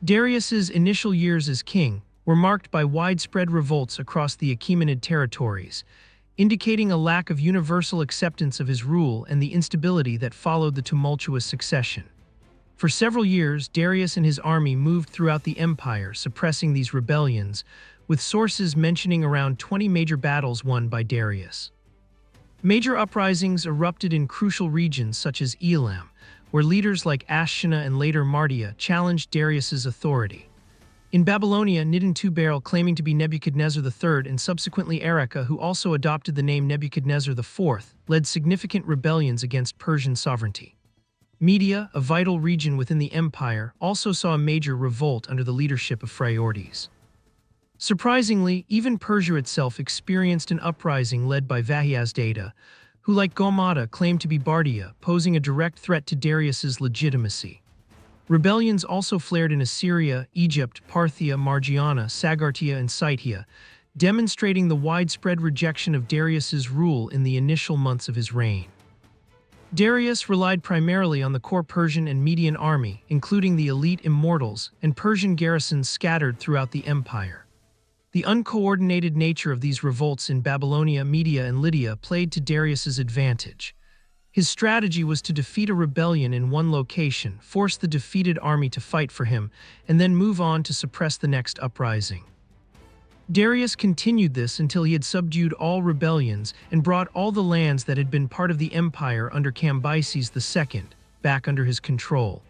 Darius's initial years as king were marked by widespread revolts across the Achaemenid territories, indicating a lack of universal acceptance of his rule and the instability that followed the tumultuous succession. For several years, Darius and his army moved throughout the empire, suppressing these rebellions, with sources mentioning around 20 major battles won by Darius. Major uprisings erupted in crucial regions such as Elam, where leaders like Ashina and later Mardia challenged Darius's authority. In Babylonia, Nidin-Tubaral, claiming to be Nebuchadnezzar III, and subsequently Ereka, who also adopted the name Nebuchadnezzar IV, led significant rebellions against Persian sovereignty. Media, a vital region within the empire, also saw a major revolt under the leadership of Phraortes. Surprisingly, even Persia itself experienced an uprising led by Vahiyazda, who, like Gaumata, claimed to be Bardia, posing a direct threat to Darius's legitimacy. Rebellions also flared in Assyria, Egypt, Parthia, Margiana, Sagartia, and Scythia, demonstrating the widespread rejection of Darius's rule in the initial months of his reign. Darius relied primarily on the core Persian and Median army, including the elite immortals and Persian garrisons scattered throughout the empire. The uncoordinated nature of these revolts in Babylonia, Media, and Lydia played to Darius's advantage. His strategy was to defeat a rebellion in one location, force the defeated army to fight for him, and then move on to suppress the next uprising. Darius continued this until he had subdued all rebellions and brought all the lands that had been part of the empire under Cambyses II back under his control.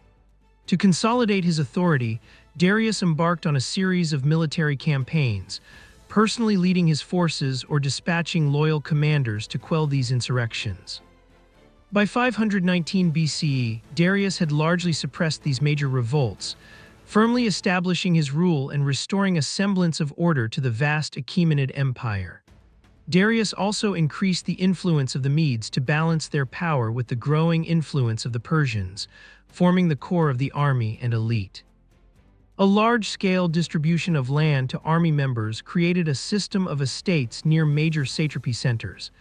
To consolidate his authority, Darius embarked on a series of military campaigns, personally leading his forces or dispatching loyal commanders to quell these insurrections. By 519 BCE, Darius had largely suppressed these major revolts, firmly establishing his rule and restoring a semblance of order to the vast Achaemenid Empire. Darius also increased the influence of the Medes to balance their power with the growing influence of the Persians, forming the core of the army and elite. A large-scale distribution of land to army members created a system of estates near major satrapy centers,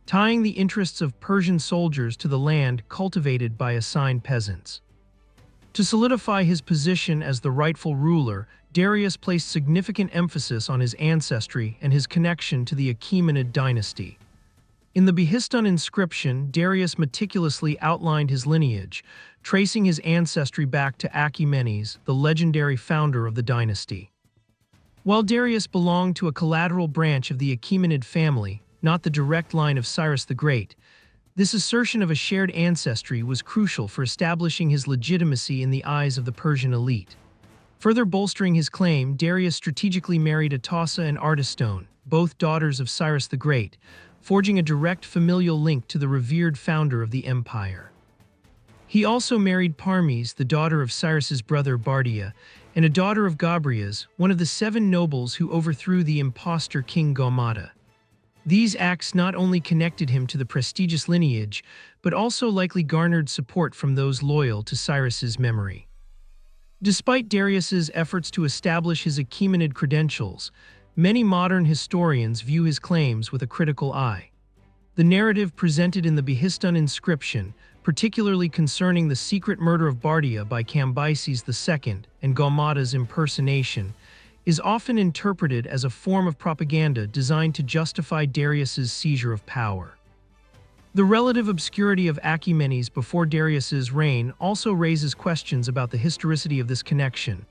tying the interests of Persian soldiers to the land cultivated by assigned peasants. To solidify his position as the rightful ruler, Darius placed significant emphasis on his ancestry and his connection to the Achaemenid dynasty. In the Behistun Inscription, Darius meticulously outlined his lineage, tracing his ancestry back to Achaemenes, the legendary founder of the dynasty. While Darius belonged to a collateral branch of the Achaemenid family, not the direct line of Cyrus the Great, this assertion of a shared ancestry was crucial for establishing his legitimacy in the eyes of the Persian elite. Further bolstering his claim, Darius strategically married Atassa and Artistone, both daughters of Cyrus the Great, forging a direct familial link to the revered founder of the empire. He also married Parmes, the daughter of Cyrus's brother Bardia, and a daughter of Gabrias, one of the 7 nobles who overthrew the impostor King Gaumata. These acts not only connected him to the prestigious lineage, but also likely garnered support from those loyal to Cyrus's memory. Despite Darius's efforts to establish his Achaemenid credentials, many modern historians view his claims with a critical eye. The narrative presented in the Behistun Inscription, particularly concerning the secret murder of Bardia by Cambyses II and Gaumata's impersonation, is often interpreted as a form of propaganda designed to justify Darius's seizure of power. The relative obscurity of Achaemenes before Darius's reign also raises questions about the historicity of this connection,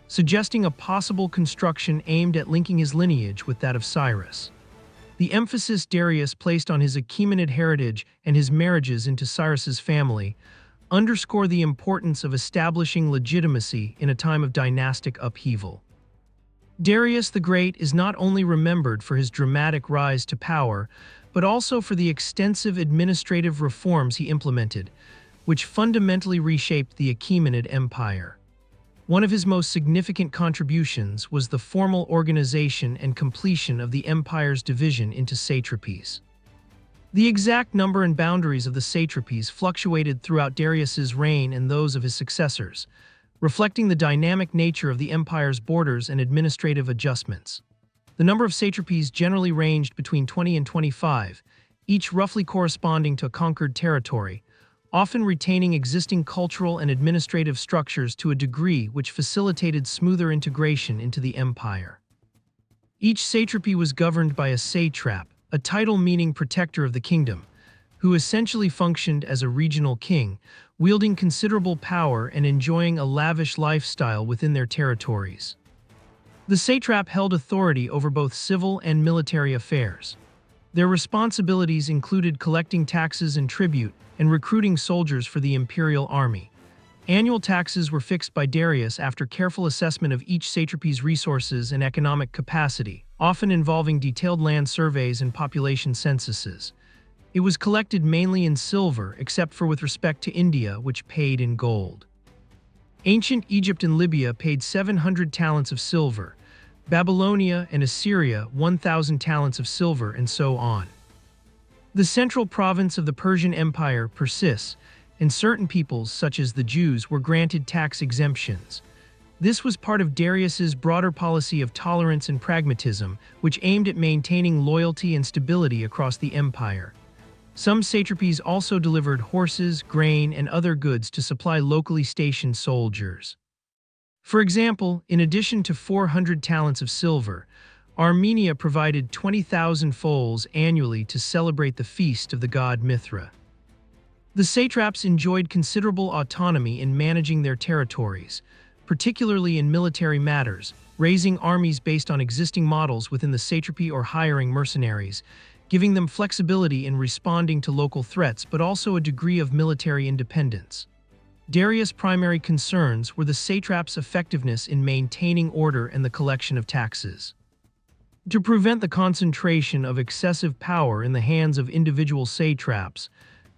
suggesting a possible construction aimed at linking his lineage with that of Cyrus. The emphasis Darius placed on his Achaemenid heritage and his marriages into Cyrus's family underscore the importance of establishing legitimacy in a time of dynastic upheaval. Darius the Great is not only remembered for his dramatic rise to power, but also for the extensive administrative reforms he implemented, which fundamentally reshaped the Achaemenid Empire. One of his most significant contributions was the formal organization and completion of the empire's division into satrapies. The exact number and boundaries of the satrapies fluctuated throughout Darius's reign and those of his successors, reflecting the dynamic nature of the empire's borders and administrative adjustments. The number of satrapies generally ranged between 20 and 25, each roughly corresponding to a conquered territory, often retaining existing cultural and administrative structures to a degree which facilitated smoother integration into the empire. Each satrapy was governed by a satrap, a title meaning protector of the kingdom, who essentially functioned as a regional king, wielding considerable power and enjoying a lavish lifestyle within their territories. The satrap held authority over both civil and military affairs. Their responsibilities included collecting taxes and tribute and recruiting soldiers for the imperial army. Annual taxes were fixed by Darius after careful assessment of each satrapy's resources and economic capacity, often involving detailed land surveys and population censuses. It was collected mainly in silver, except for with respect to India, which paid in gold. Ancient Egypt and Libya paid 700 talents of silver, Babylonia and Assyria 1,000 talents of silver, and so on. The central province of the Persian Empire persists, and certain peoples, such as the Jews, were granted tax exemptions. This was part of Darius's broader policy of tolerance and pragmatism, which aimed at maintaining loyalty and stability across the empire. Some satrapies also delivered horses, grain, and other goods to supply locally stationed soldiers. For example, in addition to 400 talents of silver, Armenia provided 20,000 foals annually to celebrate the feast of the god Mithra. The satraps enjoyed considerable autonomy in managing their territories, particularly in military matters, raising armies based on existing models within the satrapy or hiring mercenaries, giving them flexibility in responding to local threats but also a degree of military independence. Darius' primary concerns were the satrap's effectiveness in maintaining order and the collection of taxes. To prevent the concentration of excessive power in the hands of individual satraps,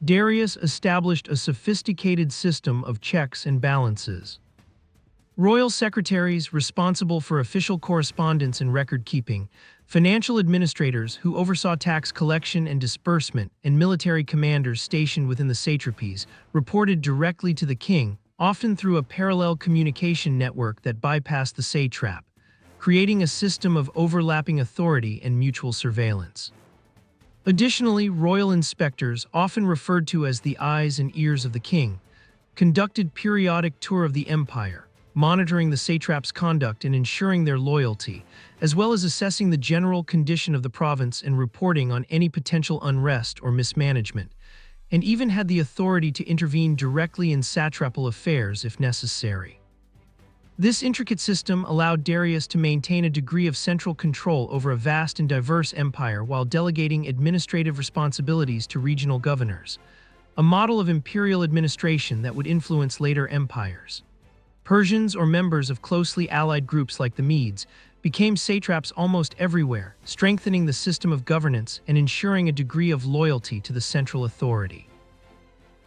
Darius established a sophisticated system of checks and balances. Royal secretaries responsible for official correspondence and record-keeping, financial administrators who oversaw tax collection and disbursement, and military commanders stationed within the satrapies reported directly to the king, often through a parallel communication network that bypassed the satrap, creating a system of overlapping authority and mutual surveillance. Additionally, royal inspectors, often referred to as the eyes and ears of the king, conducted periodic tour of the empire, monitoring the satrap's conduct and ensuring their loyalty, as well as assessing the general condition of the province and reporting on any potential unrest or mismanagement, and even had the authority to intervene directly in satrapal affairs if necessary. This intricate system allowed Darius to maintain a degree of central control over a vast and diverse empire while delegating administrative responsibilities to regional governors, a model of imperial administration that would influence later empires. Persians or members of closely allied groups like the Medes became satraps almost everywhere, strengthening the system of governance and ensuring a degree of loyalty to the central authority.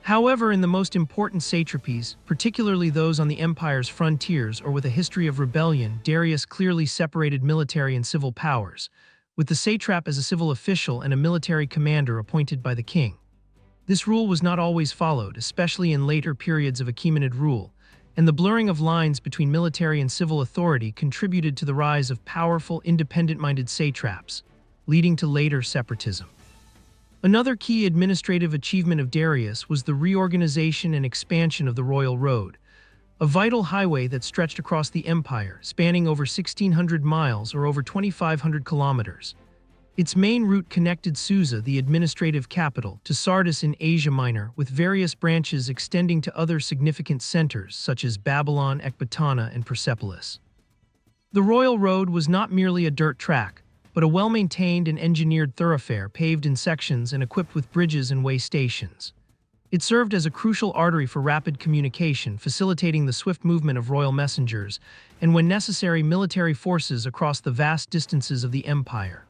However, in the most important satrapies, particularly those on the empire's frontiers or with a history of rebellion, Darius clearly separated military and civil powers, with the satrap as a civil official and a military commander appointed by the king. This rule was not always followed, especially in later periods of Achaemenid rule, and the blurring of lines between military and civil authority contributed to the rise of powerful, independent-minded satraps, leading to later separatism. Another key administrative achievement of Darius was the reorganization and expansion of the Royal Road, a vital highway that stretched across the empire, spanning over 1,600 miles or over 2,500 kilometers. Its main route connected Susa, the administrative capital, to Sardis in Asia Minor, with various branches extending to other significant centers such as Babylon, Ecbatana, and Persepolis. The Royal Road was not merely a dirt track, but a well-maintained and engineered thoroughfare paved in sections and equipped with bridges and way stations. It served as a crucial artery for rapid communication, facilitating the swift movement of royal messengers and, when necessary, military forces across the vast distances of the empire.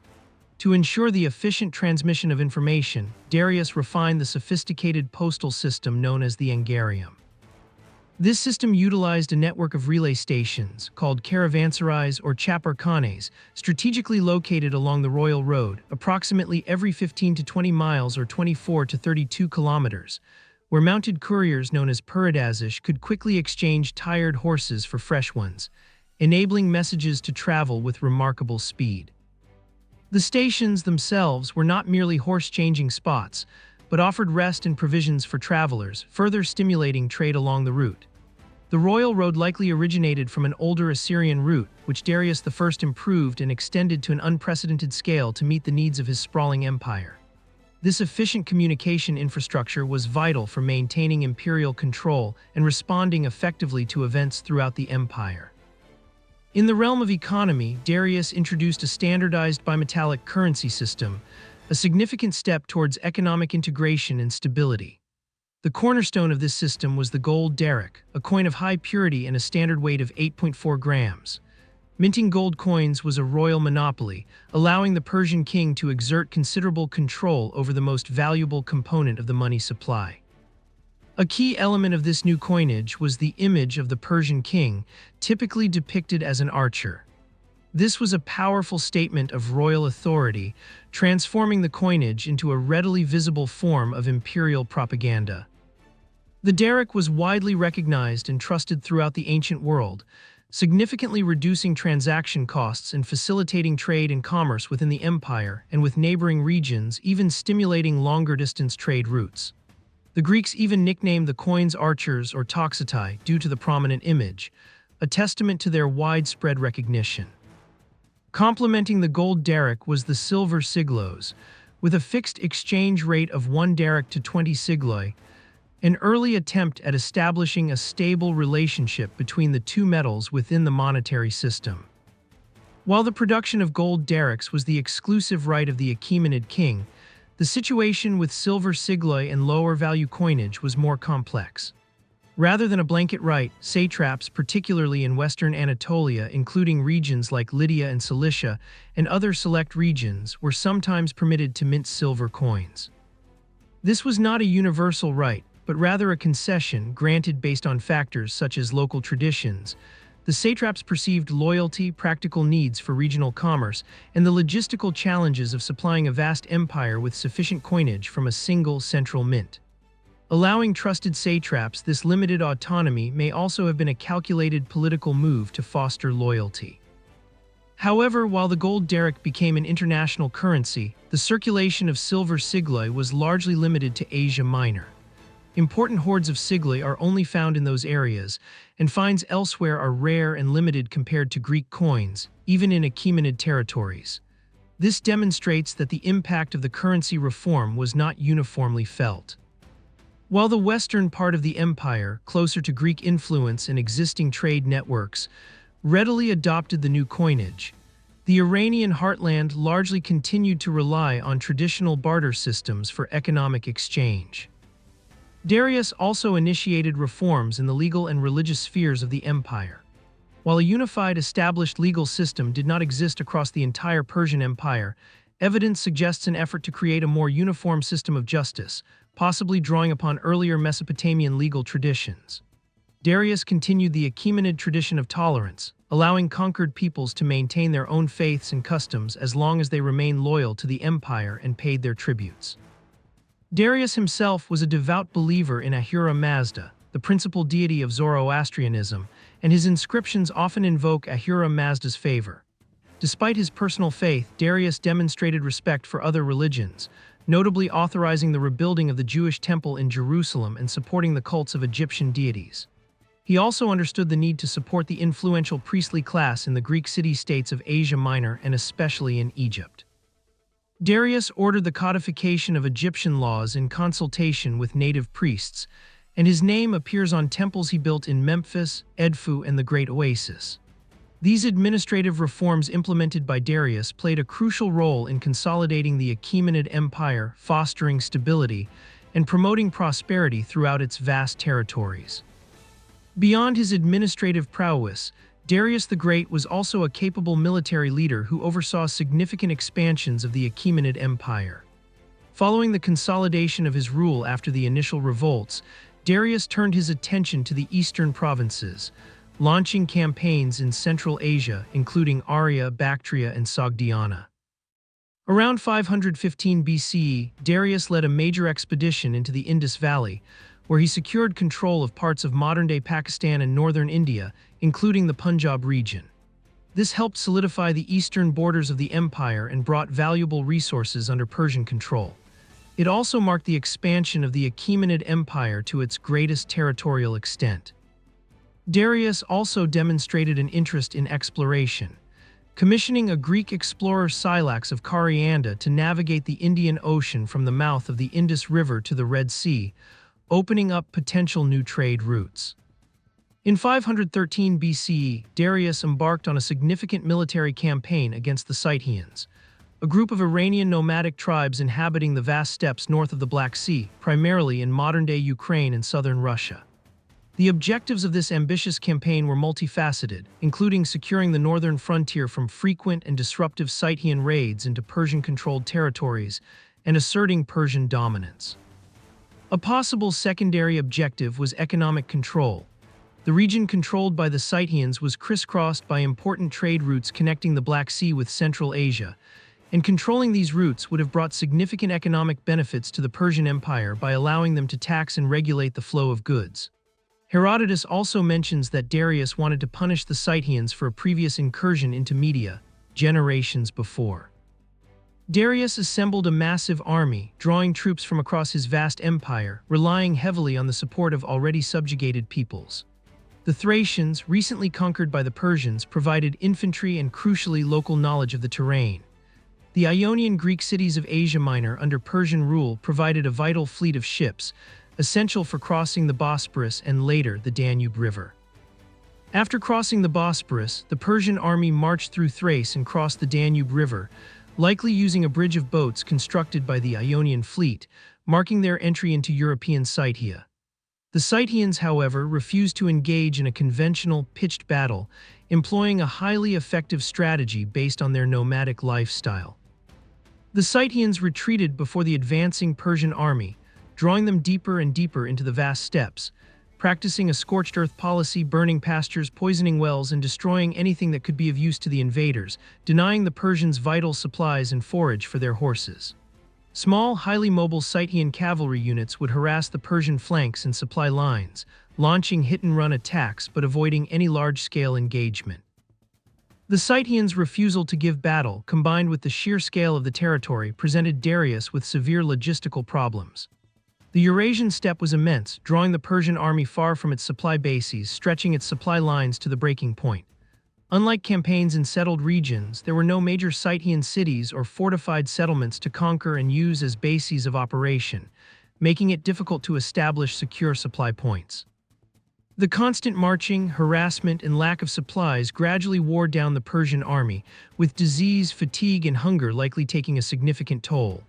To ensure the efficient transmission of information, Darius refined the sophisticated postal system known as the Angarium. This system utilized a network of relay stations, called caravanserais or chaparcanes, strategically located along the Royal Road, approximately every 15 to 20 miles or 24 to 32 kilometers, where mounted couriers known as peridazish could quickly exchange tired horses for fresh ones, enabling messages to travel with remarkable speed. The stations themselves were not merely horse-changing spots, but but offered rest and provisions for travelers, further stimulating trade along the route. The royal road likely originated from an older Assyrian route, which Darius I improved and extended to an unprecedented scale to meet the needs of his sprawling empire. This efficient communication infrastructure was vital for maintaining imperial control and responding effectively to events throughout the empire. In the realm of economy, Darius introduced a standardized bimetallic currency system, a significant step towards economic integration and stability. The cornerstone of this system was the gold daric, a coin of high purity and a standard weight of 8.4 grams. Minting gold coins was a royal monopoly, allowing the Persian king to exert considerable control over the most valuable component of the money supply. A key element of this new coinage was the image of the Persian king, typically depicted as an archer. This was a powerful statement of royal authority, transforming the coinage into a readily visible form of imperial propaganda. The daric was widely recognized and trusted throughout the ancient world, significantly reducing transaction costs and facilitating trade and commerce within the empire and with neighboring regions, even stimulating longer-distance trade routes. The Greeks even nicknamed the coins archers or toxotai due to the prominent image, a testament to their widespread recognition. Complementing the gold daric was the silver siglos, with a fixed exchange rate of 1 daric to 20 sigloi, an early attempt at establishing a stable relationship between the two metals within the monetary system. While the production of gold darics was the exclusive right of the Achaemenid king, the situation with silver sigloi and lower-value coinage was more complex. Rather than a blanket right, satraps, particularly in western Anatolia, including regions like Lydia and Cilicia, and other select regions, were sometimes permitted to mint silver coins. This was not a universal right, but rather a concession granted based on factors such as local traditions. The satraps perceived loyalty, practical needs for regional commerce, and the logistical challenges of supplying a vast empire with sufficient coinage from a single central mint. Allowing trusted satraps this limited autonomy may also have been a calculated political move to foster loyalty. However, while the gold daric became an international currency, the circulation of silver sigloi was largely limited to Asia Minor. Important hoards of sigloi are only found in those areas, and finds elsewhere are rare and limited compared to Greek coins, even in Achaemenid territories. This demonstrates that the impact of the currency reform was not uniformly felt. While the western part of the empire, closer to Greek influence and existing trade networks, readily adopted the new coinage, the Iranian heartland largely continued to rely on traditional barter systems for economic exchange. Darius also initiated reforms in the legal and religious spheres of the empire. While a unified, established legal system did not exist across the entire Persian Empire, evidence suggests an effort to create a more uniform system of justice, possibly drawing upon earlier Mesopotamian legal traditions. Darius continued the Achaemenid tradition of tolerance, allowing conquered peoples to maintain their own faiths and customs as long as they remained loyal to the empire and paid their tributes. Darius himself was a devout believer in Ahura Mazda, the principal deity of Zoroastrianism, and his inscriptions often invoke Ahura Mazda's favor. Despite his personal faith, Darius demonstrated respect for other religions, notably authorizing the rebuilding of the Jewish temple in Jerusalem and supporting the cults of Egyptian deities. He also understood the need to support the influential priestly class in the Greek city-states of Asia Minor and especially in Egypt. Darius ordered the codification of Egyptian laws in consultation with native priests, and his name appears on temples he built in Memphis, Edfu, and the Great Oasis. These administrative reforms implemented by Darius played a crucial role in consolidating the Achaemenid Empire, fostering stability, and promoting prosperity throughout its vast territories. Beyond his administrative prowess, Darius the Great was also a capable military leader who oversaw significant expansions of the Achaemenid Empire. Following the consolidation of his rule after the initial revolts, Darius turned his attention to the eastern provinces, launching campaigns in Central Asia, including Arya, Bactria, and Sogdiana. Around 515 BCE, Darius led a major expedition into the Indus Valley, where he secured control of parts of modern-day Pakistan and northern India, including the Punjab region. This helped solidify the eastern borders of the empire and brought valuable resources under Persian control. It also marked the expansion of the Achaemenid Empire to its greatest territorial extent. Darius also demonstrated an interest in exploration, commissioning a Greek explorer Scylax of Carianda to navigate the Indian Ocean from the mouth of the Indus River to the Red Sea, opening up potential new trade routes. In 513 BCE, Darius embarked on a significant military campaign against the Scythians, a group of Iranian nomadic tribes inhabiting the vast steppes north of the Black Sea, primarily in modern-day Ukraine and southern Russia. The objectives of this ambitious campaign were multifaceted, including securing the northern frontier from frequent and disruptive Scythian raids into Persian-controlled territories and asserting Persian dominance. A possible secondary objective was economic control. The region controlled by the Scythians was crisscrossed by important trade routes connecting the Black Sea with Central Asia, and controlling these routes would have brought significant economic benefits to the Persian Empire by allowing them to tax and regulate the flow of goods. Herodotus also mentions that Darius wanted to punish the Scythians for a previous incursion into Media, generations before. Darius assembled a massive army, drawing troops from across his vast empire, relying heavily on the support of already subjugated peoples. The Thracians, recently conquered by the Persians, provided infantry and crucially local knowledge of the terrain. The Ionian Greek cities of Asia Minor under Persian rule provided a vital fleet of ships, essential for crossing the Bosporus and later the Danube River. After crossing the Bosporus, the Persian army marched through Thrace and crossed the Danube River, likely using a bridge of boats constructed by the Ionian fleet, marking their entry into European Scythia. The Scythians, however, refused to engage in a conventional, pitched battle, employing a highly effective strategy based on their nomadic lifestyle. The Scythians retreated before the advancing Persian army, drawing them deeper and deeper into the vast steppes, practicing a scorched earth policy, burning pastures, poisoning wells, and destroying anything that could be of use to the invaders, denying the Persians vital supplies and forage for their horses. Small, highly mobile Scythian cavalry units would harass the Persian flanks and supply lines, launching hit-and-run attacks but avoiding any large-scale engagement. The Scythians' refusal to give battle, combined with the sheer scale of the territory, presented Darius with severe logistical problems. The Eurasian steppe was immense, drawing the Persian army far from its supply bases, stretching its supply lines to the breaking point. Unlike campaigns in settled regions, there were no major Scythian cities or fortified settlements to conquer and use as bases of operation, making it difficult to establish secure supply points. The constant marching, harassment, and lack of supplies gradually wore down the Persian army, with disease, fatigue, and hunger likely taking a significant toll.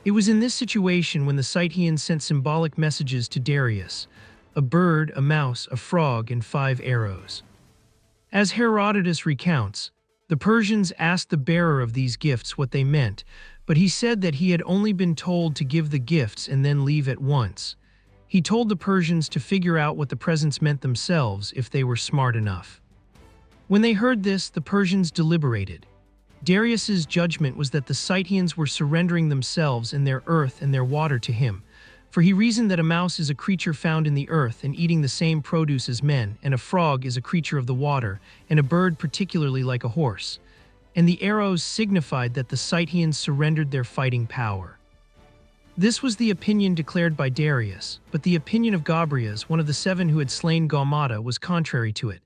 It was in this situation when the Scythians sent symbolic messages to Darius: a bird, a mouse, a frog, and 5 arrows. As Herodotus recounts, the Persians asked the bearer of these gifts what they meant, but he said that he had only been told to give the gifts and then leave at once. He told the Persians to figure out what the presents meant themselves if they were smart enough. When they heard this, the Persians deliberated. Darius's judgment was that the Scythians were surrendering themselves and their earth and their water to him, for he reasoned that a mouse is a creature found in the earth and eating the same produce as men, and a frog is a creature of the water, and a bird particularly like a horse. And the arrows signified that the Scythians surrendered their fighting power. This was the opinion declared by Darius, but the opinion of Gobryas, one of the 7 who had slain Gaumata, was contrary to it.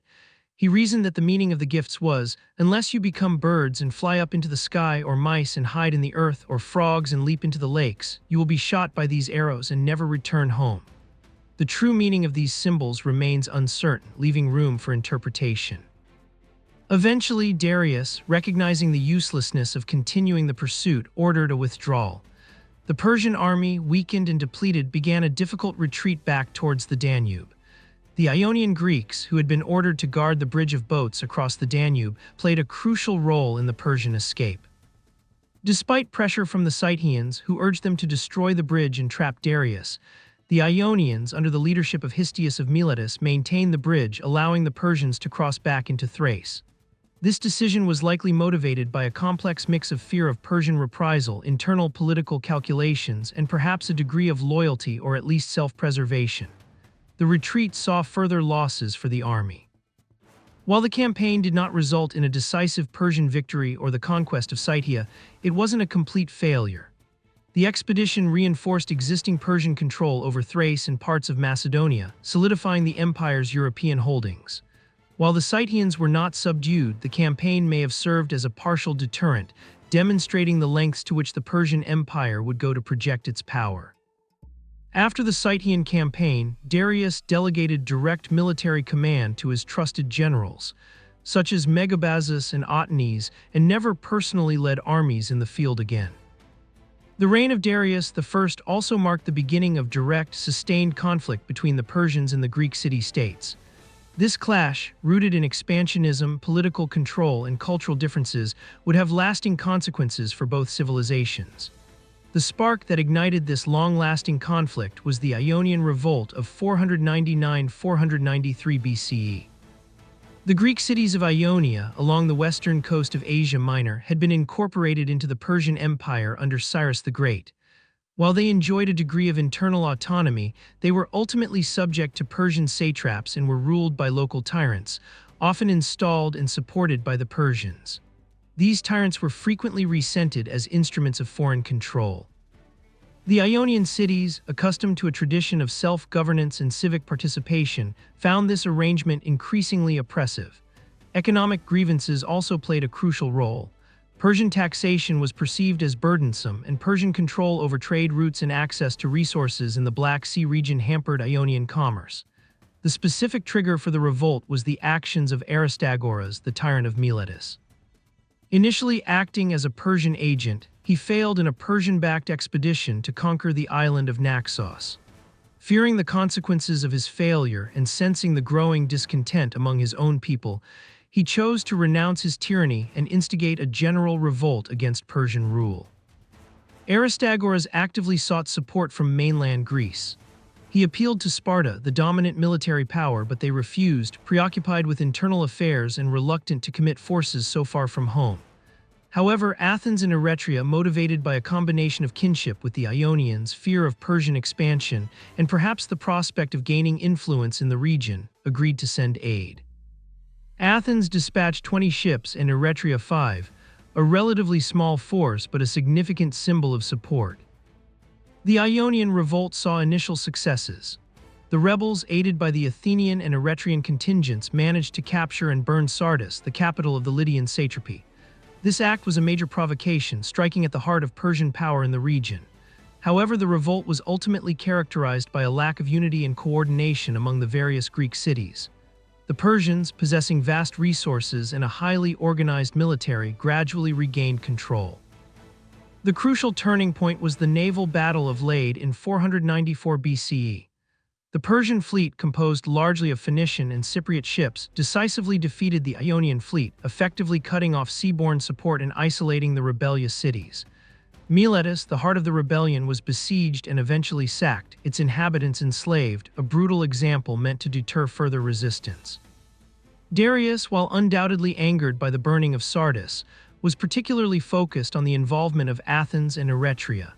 He reasoned that the meaning of the gifts was, unless you become birds and fly up into the sky, or mice and hide in the earth, or frogs and leap into the lakes, you will be shot by these arrows and never return home. The true meaning of these symbols remains uncertain, leaving room for interpretation. Eventually, Darius, recognizing the uselessness of continuing the pursuit, ordered a withdrawal. The Persian army, weakened and depleted, began a difficult retreat back towards the Danube. The Ionian Greeks, who had been ordered to guard the bridge of boats across the Danube, played a crucial role in the Persian escape. Despite pressure from the Scythians, who urged them to destroy the bridge and trap Darius, the Ionians, under the leadership of Histius of Miletus, maintained the bridge, allowing the Persians to cross back into Thrace. This decision was likely motivated by a complex mix of fear of Persian reprisal, internal political calculations, and perhaps a degree of loyalty or at least self-preservation. The retreat saw further losses for the army. While the campaign did not result in a decisive Persian victory or the conquest of Scythia, it wasn't a complete failure. The expedition reinforced existing Persian control over Thrace and parts of Macedonia, solidifying the empire's European holdings. While the Scythians were not subdued, the campaign may have served as a partial deterrent, demonstrating the lengths to which the Persian Empire would go to project its power. After the Scythian campaign, Darius delegated direct military command to his trusted generals, such as Megabazus and Otanes, and never personally led armies in the field again. The reign of Darius I also marked the beginning of direct, sustained conflict between the Persians and the Greek city-states. This clash, rooted in expansionism, political control, and cultural differences, would have lasting consequences for both civilizations. The spark that ignited this long-lasting conflict was the Ionian revolt of 499–493 BCE. The Greek cities of Ionia, along the western coast of Asia Minor, had been incorporated into the Persian Empire under Cyrus the Great. While they enjoyed a degree of internal autonomy, they were ultimately subject to Persian satraps and were ruled by local tyrants, often installed and supported by the Persians. These tyrants were frequently resented as instruments of foreign control. The Ionian cities, accustomed to a tradition of self-governance and civic participation, found this arrangement increasingly oppressive. Economic grievances also played a crucial role. Persian taxation was perceived as burdensome, and Persian control over trade routes and access to resources in the Black Sea region hampered Ionian commerce. The specific trigger for the revolt was the actions of Aristagoras, the tyrant of Miletus. Initially acting as a Persian agent, he failed in a Persian-backed expedition to conquer the island of Naxos. Fearing the consequences of his failure and sensing the growing discontent among his own people, he chose to renounce his tyranny and instigate a general revolt against Persian rule. Aristagoras actively sought support from mainland Greece. He appealed to Sparta, the dominant military power, but they refused, preoccupied with internal affairs and reluctant to commit forces so far from home. However, Athens and Eretria, motivated by a combination of kinship with the Ionians, fear of Persian expansion, and perhaps the prospect of gaining influence in the region, agreed to send aid. Athens dispatched 20 ships and Eretria 5, a relatively small force but a significant symbol of support. The Ionian revolt saw initial successes. The rebels, aided by the Athenian and Eretrian contingents, managed to capture and burn Sardis, the capital of the Lydian satrapy. This act was a major provocation, striking at the heart of Persian power in the region. However, the revolt was ultimately characterized by a lack of unity and coordination among the various Greek cities. The Persians, possessing vast resources and a highly organized military, gradually regained control. The crucial turning point was the naval battle of Lade in 494 BCE. The Persian fleet, composed largely of Phoenician and Cypriot ships, decisively defeated the Ionian fleet, effectively cutting off seaborne support and isolating the rebellious cities. Miletus, the heart of the rebellion, was besieged and eventually sacked, its inhabitants enslaved, a brutal example meant to deter further resistance. Darius, while undoubtedly angered by the burning of Sardis, was particularly focused on the involvement of Athens and Eretria.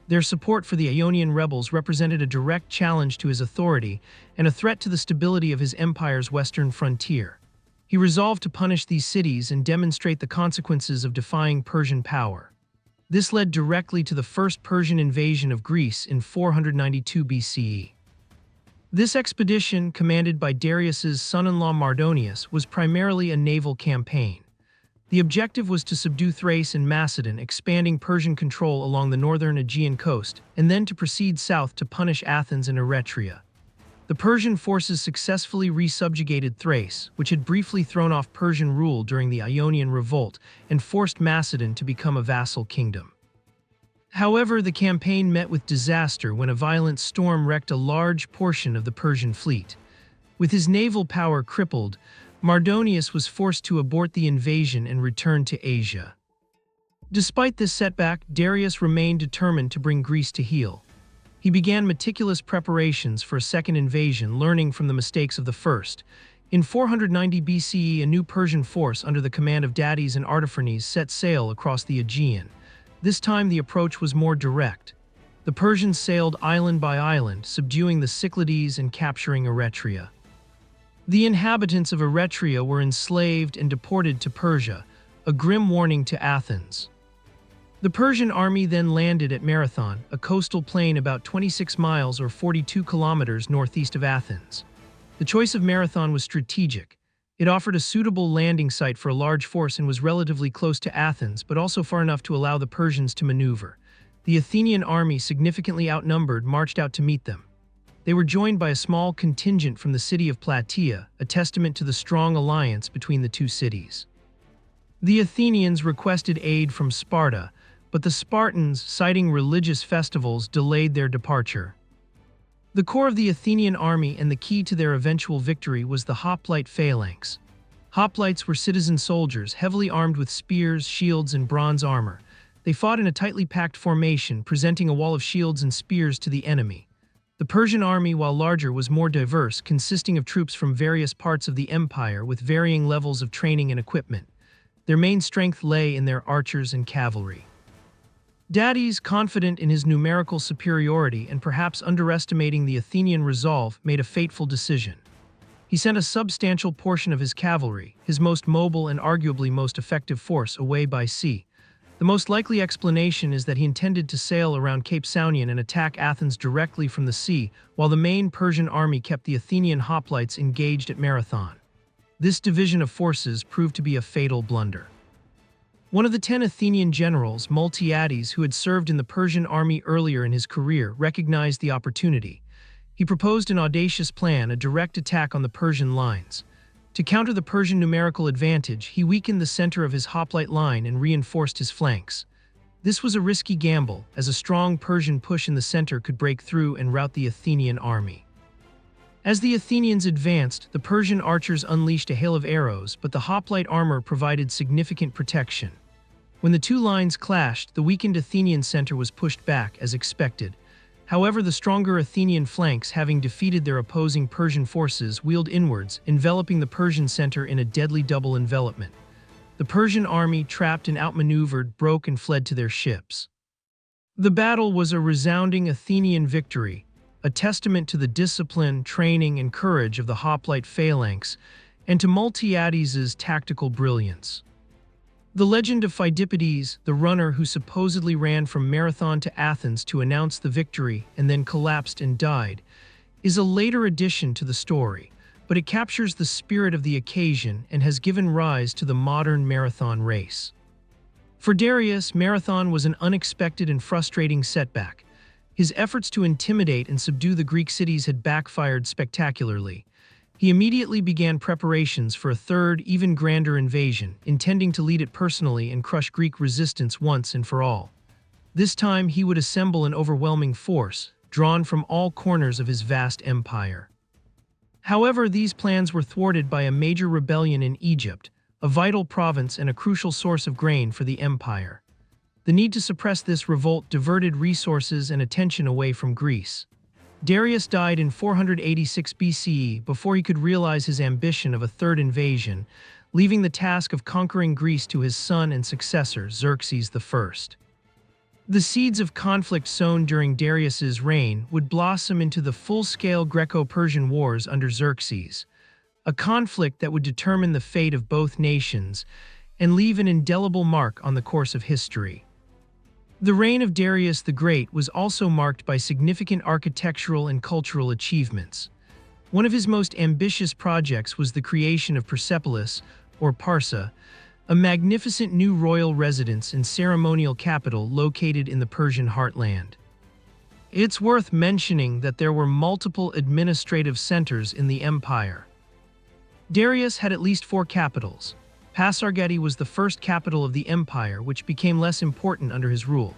Their support for the Ionian rebels represented a direct challenge to his authority and a threat to the stability of his empire's western frontier. He resolved to punish these cities and demonstrate the consequences of defying Persian power. This led directly to the first Persian invasion of Greece in 492 BCE. This expedition, commanded by Darius's son-in-law Mardonius, was primarily a naval campaign. The objective was to subdue Thrace and Macedon, expanding Persian control along the northern Aegean coast, and then to proceed south to punish Athens and Eretria. The Persian forces successfully resubjugated Thrace, which had briefly thrown off Persian rule during the Ionian revolt, and forced Macedon to become a vassal kingdom. However, the campaign met with disaster when a violent storm wrecked a large portion of the Persian fleet. With his naval power crippled, Mardonius was forced to abort the invasion and return to Asia. Despite this setback, Darius remained determined to bring Greece to heel. He began meticulous preparations for a second invasion, learning from the mistakes of the first. In 490 BCE, a new Persian force under the command of Dades and Artaphernes set sail across the Aegean. This time the approach was more direct. The Persians sailed island by island, subduing the Cyclades and capturing Eretria. The inhabitants of Eretria were enslaved and deported to Persia, a grim warning to Athens. The Persian army then landed at Marathon, a coastal plain about 26 miles or 42 kilometers northeast of Athens. The choice of Marathon was strategic. It offered a suitable landing site for a large force and was relatively close to Athens, but also far enough to allow the Persians to maneuver. The Athenian army, significantly outnumbered, marched out to meet them. They were joined by a small contingent from the city of Plataea, a testament to the strong alliance between the two cities. The Athenians requested aid from Sparta, but the Spartans, citing religious festivals, delayed their departure. The core of the Athenian army and the key to their eventual victory was the hoplite phalanx. Hoplites were citizen soldiers, heavily armed with spears, shields, and bronze armor. They fought in a tightly packed formation, presenting a wall of shields and spears to the enemy. The Persian army, while larger, was more diverse, consisting of troops from various parts of the empire with varying levels of training and equipment. Their main strength lay in their archers and cavalry. Darius, confident in his numerical superiority and perhaps underestimating the Athenian resolve, made a fateful decision. He sent a substantial portion of his cavalry, his most mobile and arguably most effective force, away by sea. The most likely explanation is that he intended to sail around Cape Saunion and attack Athens directly from the sea, while the main Persian army kept the Athenian hoplites engaged at Marathon. This division of forces proved to be a fatal blunder. One of the 10 Athenian generals, Miltiades, who had served in the Persian army earlier in his career, recognized the opportunity. He proposed an audacious plan, a direct attack on the Persian lines. To counter the Persian numerical advantage, he weakened the center of his hoplite line and reinforced his flanks. This was a risky gamble, as a strong Persian push in the center could break through and rout the Athenian army. As the Athenians advanced, the Persian archers unleashed a hail of arrows, but the hoplite armor provided significant protection. When the two lines clashed, the weakened Athenian center was pushed back, as expected. However, the stronger Athenian flanks, having defeated their opposing Persian forces, wheeled inwards, enveloping the Persian center in a deadly double envelopment. The Persian army, trapped and outmaneuvered, broke and fled to their ships. The battle was a resounding Athenian victory, a testament to the discipline, training, and courage of the hoplite phalanx, and to Miltiades' tactical brilliance. The legend of Phidippides, the runner who supposedly ran from Marathon to Athens to announce the victory and then collapsed and died, is a later addition to the story, but it captures the spirit of the occasion and has given rise to the modern marathon race. For Darius, Marathon was an unexpected and frustrating setback. His efforts to intimidate and subdue the Greek cities had backfired spectacularly. He immediately began preparations for a third, even grander invasion, intending to lead it personally and crush Greek resistance once and for all. This time he would assemble an overwhelming force, drawn from all corners of his vast empire. However, these plans were thwarted by a major rebellion in Egypt, a vital province and a crucial source of grain for the empire. The need to suppress this revolt diverted resources and attention away from Greece. Darius died in 486 BCE before he could realize his ambition of a third invasion, leaving the task of conquering Greece to his son and successor, Xerxes I. The seeds of conflict sown during Darius's reign would blossom into the full-scale Greco-Persian wars under Xerxes, a conflict that would determine the fate of both nations and leave an indelible mark on the course of history. The reign of Darius the Great was also marked by significant architectural and cultural achievements. One of his most ambitious projects was the creation of Persepolis, or Parsa, a magnificent new royal residence and ceremonial capital located in the Persian heartland. It's worth mentioning that there were multiple administrative centers in the empire. Darius had at least 4 capitals. Pasargadae was the first capital of the empire, which became less important under his rule.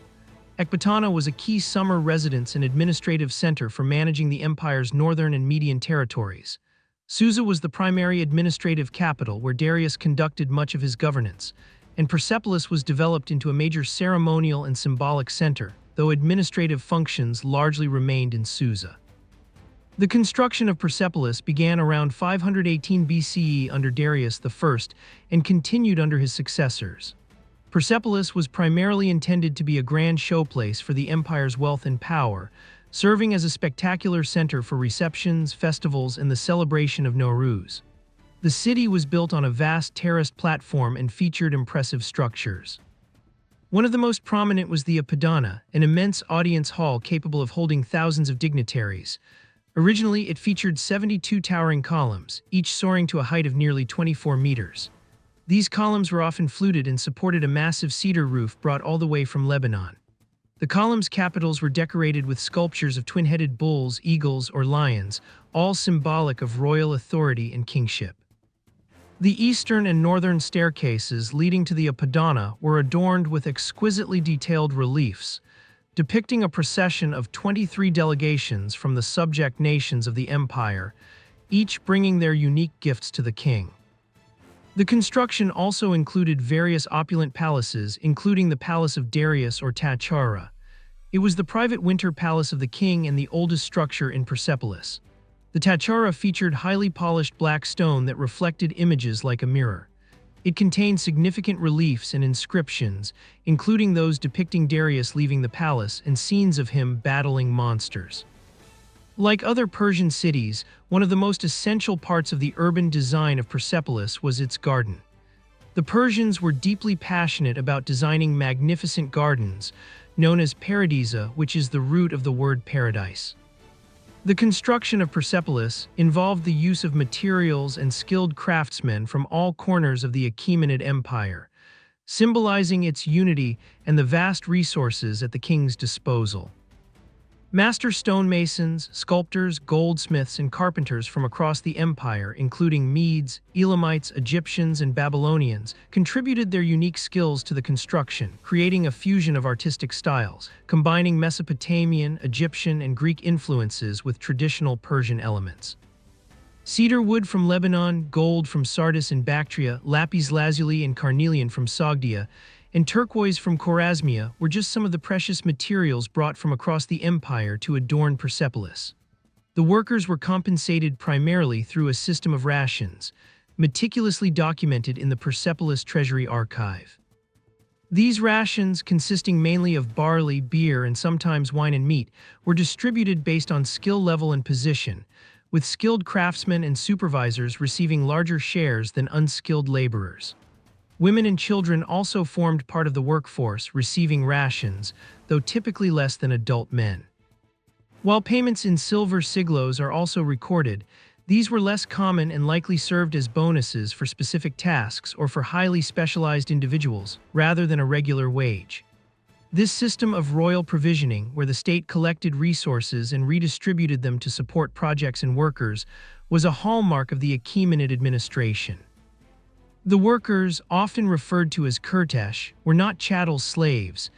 Ecbatana was a key summer residence and administrative center for managing the empire's northern and Median territories. Susa was the primary administrative capital where Darius conducted much of his governance, and Persepolis was developed into a major ceremonial and symbolic center, though administrative functions largely remained in Susa. The construction of Persepolis began around 518 BCE under Darius I and continued under his successors. Persepolis was primarily intended to be a grand showplace for the empire's wealth and power, serving as a spectacular center for receptions, festivals, and the celebration of Nowruz. The city was built on a vast terraced platform and featured impressive structures. One of the most prominent was the Apadana, an immense audience hall capable of holding thousands of dignitaries. Originally, it featured 72 towering columns, each soaring to a height of nearly 24 meters. These columns were often fluted and supported a massive cedar roof brought all the way from Lebanon. The columns' capitals were decorated with sculptures of twin-headed bulls, eagles, or lions, all symbolic of royal authority and kingship. The eastern and northern staircases leading to the Apadana were adorned with exquisitely detailed reliefs, depicting a procession of 23 delegations from the subject nations of the empire, each bringing their unique gifts to the king. The construction also included various opulent palaces, including the Palace of Darius or Tachara. It was the private winter palace of the king and the oldest structure in Persepolis. The Tachara featured highly polished black stone that reflected images like a mirror. It contained significant reliefs and inscriptions, including those depicting Darius leaving the palace and scenes of him battling monsters. Like other Persian cities, one of the most essential parts of the urban design of Persepolis was its garden. The Persians were deeply passionate about designing magnificent gardens, known as paradisa, which is the root of the word paradise. The construction of Persepolis involved the use of materials and skilled craftsmen from all corners of the Achaemenid Empire, symbolizing its unity and the vast resources at the king's disposal. Master stonemasons, sculptors, goldsmiths, and carpenters from across the empire, including Medes, Elamites, Egyptians, and Babylonians, contributed their unique skills to the construction, creating a fusion of artistic styles, combining Mesopotamian, Egyptian, and Greek influences with traditional Persian elements. Cedar wood from Lebanon, gold from Sardis and Bactria, lapis lazuli and carnelian from Sogdia, and turquoise from Chorasmia were just some of the precious materials brought from across the empire to adorn Persepolis. The workers were compensated primarily through a system of rations, meticulously documented in the Persepolis Treasury Archive. These rations, consisting mainly of barley, beer, and sometimes wine and meat, were distributed based on skill level and position, with skilled craftsmen and supervisors receiving larger shares than unskilled laborers. Women and children also formed part of the workforce, receiving rations, though typically less than adult men. While payments in silver siglos are also recorded, these were less common and likely served as bonuses for specific tasks or for highly specialized individuals, rather than a regular wage. This system of royal provisioning, where the state collected resources and redistributed them to support projects and workers, was a hallmark of the Achaemenid administration. The workers, often referred to as Kurtesh, were not chattel slaves,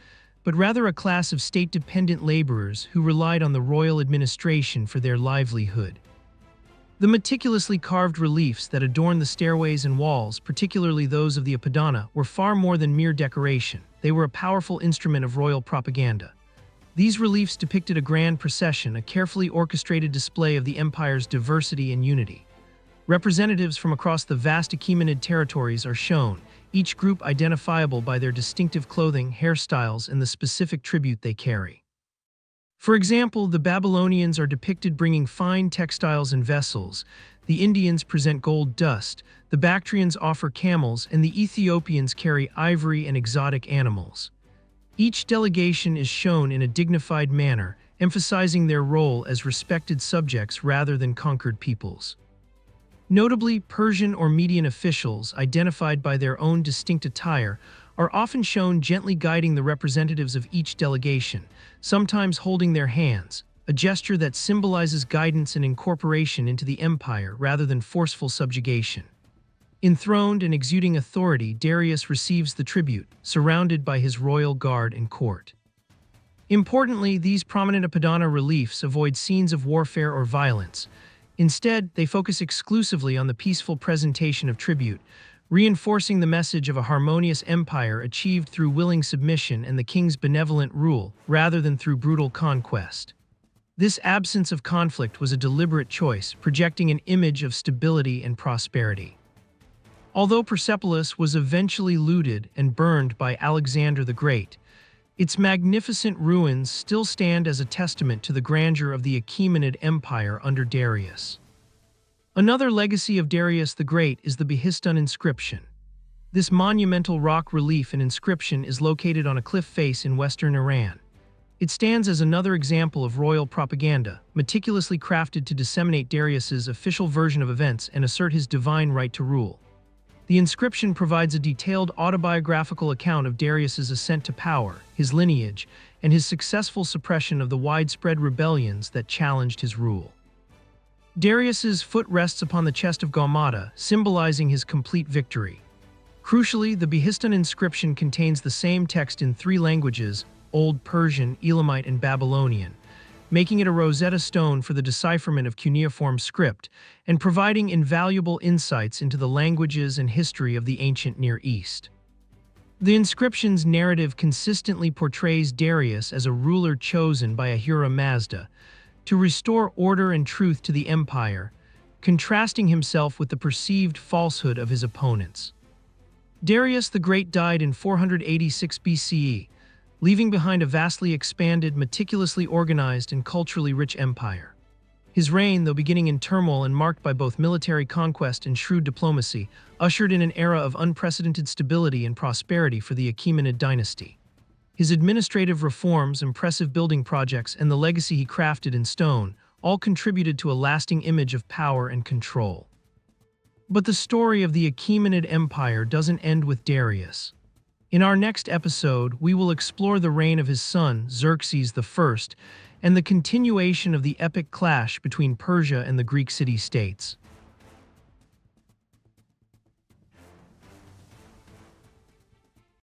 but rather a class of state-dependent laborers who relied on the royal administration for their livelihood. The meticulously carved reliefs that adorn the stairways and walls, particularly those of the Apadana, were far more than mere decoration. They were a powerful instrument of royal propaganda. These reliefs depicted a grand procession, a carefully orchestrated display of the empire's diversity and unity. Representatives from across the vast Achaemenid territories are shown, each group identifiable by their distinctive clothing, hairstyles, and the specific tribute they carry. For example, the Babylonians are depicted bringing fine textiles and vessels, the Indians present gold dust, the Bactrians offer camels, and the Ethiopians carry ivory and exotic animals. Each delegation is shown in a dignified manner, emphasizing their role as respected subjects rather than conquered peoples. Notably, Persian or Median officials, identified by their own distinct attire, are often shown gently guiding the representatives of each delegation, sometimes holding their hands, a gesture that symbolizes guidance and incorporation into the empire rather than forceful subjugation. Enthroned and exuding authority, Darius receives the tribute, surrounded by his royal guard and court. Importantly, these prominent Apadana reliefs avoid scenes of warfare or violence. Instead, they focus exclusively on the peaceful presentation of tribute, reinforcing the message of a harmonious empire achieved through willing submission and the king's benevolent rule, rather than through brutal conquest. This absence of conflict was a deliberate choice, projecting an image of stability and prosperity. Although Persepolis was eventually looted and burned by Alexander the Great, its magnificent ruins still stand as a testament to the grandeur of the Achaemenid Empire under Darius. Another legacy of Darius the Great is the Behistun Inscription. This monumental rock relief and inscription is located on a cliff face in western Iran. It stands as another example of royal propaganda, meticulously crafted to disseminate Darius's official version of events and assert his divine right to rule. The inscription provides a detailed autobiographical account of Darius's ascent to power, his lineage, and his successful suppression of the widespread rebellions that challenged his rule. Darius's foot rests upon the chest of Gaumata, symbolizing his complete victory. Crucially, the Behistun inscription contains the same text in 3 languages: Old Persian, Elamite, and Babylonian, making it a Rosetta Stone for the decipherment of cuneiform script and providing invaluable insights into the languages and history of the ancient Near East. The inscription's narrative consistently portrays Darius as a ruler chosen by Ahura Mazda to restore order and truth to the empire, contrasting himself with the perceived falsehood of his opponents. Darius the Great died in 486 BCE, leaving behind a vastly expanded, meticulously organized, and culturally rich empire. His reign, though beginning in turmoil and marked by both military conquest and shrewd diplomacy, ushered in an era of unprecedented stability and prosperity for the Achaemenid dynasty. His administrative reforms, impressive building projects, and the legacy he crafted in stone all contributed to a lasting image of power and control. But the story of the Achaemenid Empire doesn't end with Darius. In our next episode, we will explore the reign of his son, Xerxes I, and the continuation of the epic clash between Persia and the Greek city-states.